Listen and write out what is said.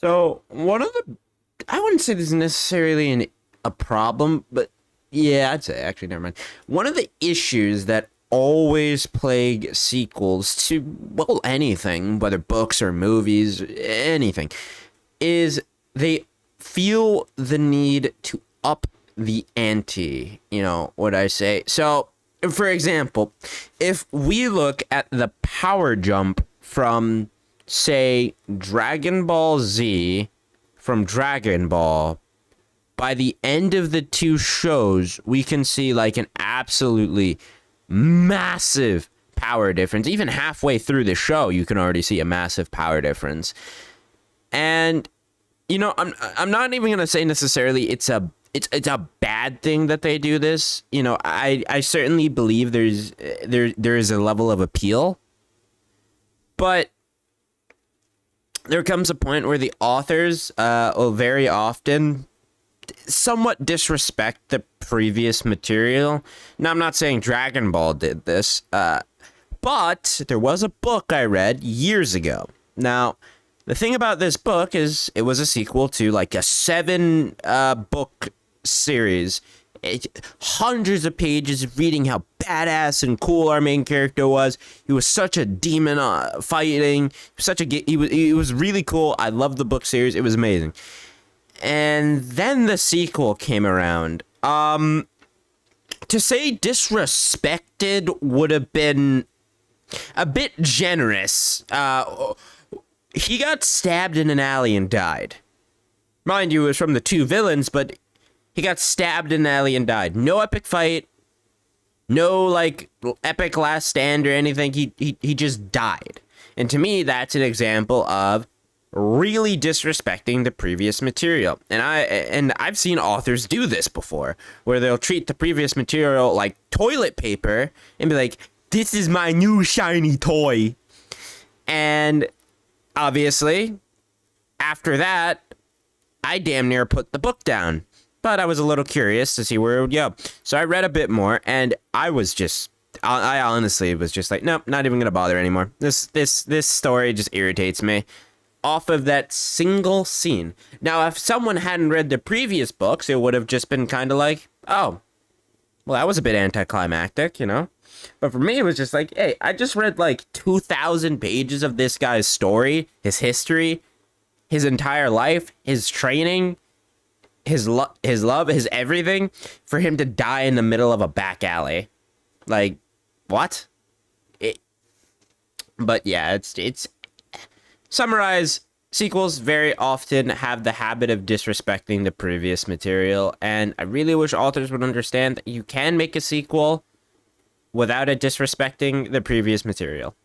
So one of the, I wouldn't say this is necessarily a problem, but yeah, I'd say actually never mind. One of the issues that always plague sequels to anything, whether books or movies, anything, is they feel the need to up the ante. You know what I say? So, for example, if we look at the power jump from, say, Dragon Ball Z from Dragon Ball, by the end of the two shows, we can see like an absolutely massive power difference. Even halfway through the show, you can already see a massive power difference. And I'm not even gonna say necessarily it's a bad thing that they do this. I certainly believe there is a level of appeal, but there comes a point where the authors will very often somewhat disrespect the previous material. Now, I'm not saying Dragon Ball did this, but there was a book I read years ago. Now, the thing about this book is it was a sequel to like a seven book series. Hundreds of pages of reading how badass and cool our main character was. He was such a demon fighting. He was really cool. I loved the book series. It was amazing. And then the sequel came around. To say disrespected would have been a bit generous. He got stabbed in an alley and died. Mind you, it was from the two villains, but he got stabbed in an alley and died. No epic fight. No, like, epic last stand or anything. He just died. And to me, that's an example of really disrespecting the previous material. And I've seen authors do this before, where they'll treat the previous material like toilet paper and be like, this is my new shiny toy. And obviously, after that, I damn near put the book down. But I was a little curious to see where it would go. So I read a bit more, and I honestly was just like, nope, not even gonna bother anymore. This story just irritates me off of that single scene. Now, if someone hadn't read the previous books, it would have just been kind of like, oh, well, that was a bit anticlimactic, you know? But for me, it was just like, hey, I just read like 2,000 pages of this guy's story, his history, his entire life, his training, his love, his everything, for him to die in the middle of a back alley. Like, what? But yeah, it's summarize, sequels very often have the habit of disrespecting the previous material, and I really wish authors would understand that you can make a sequel without it disrespecting the previous material.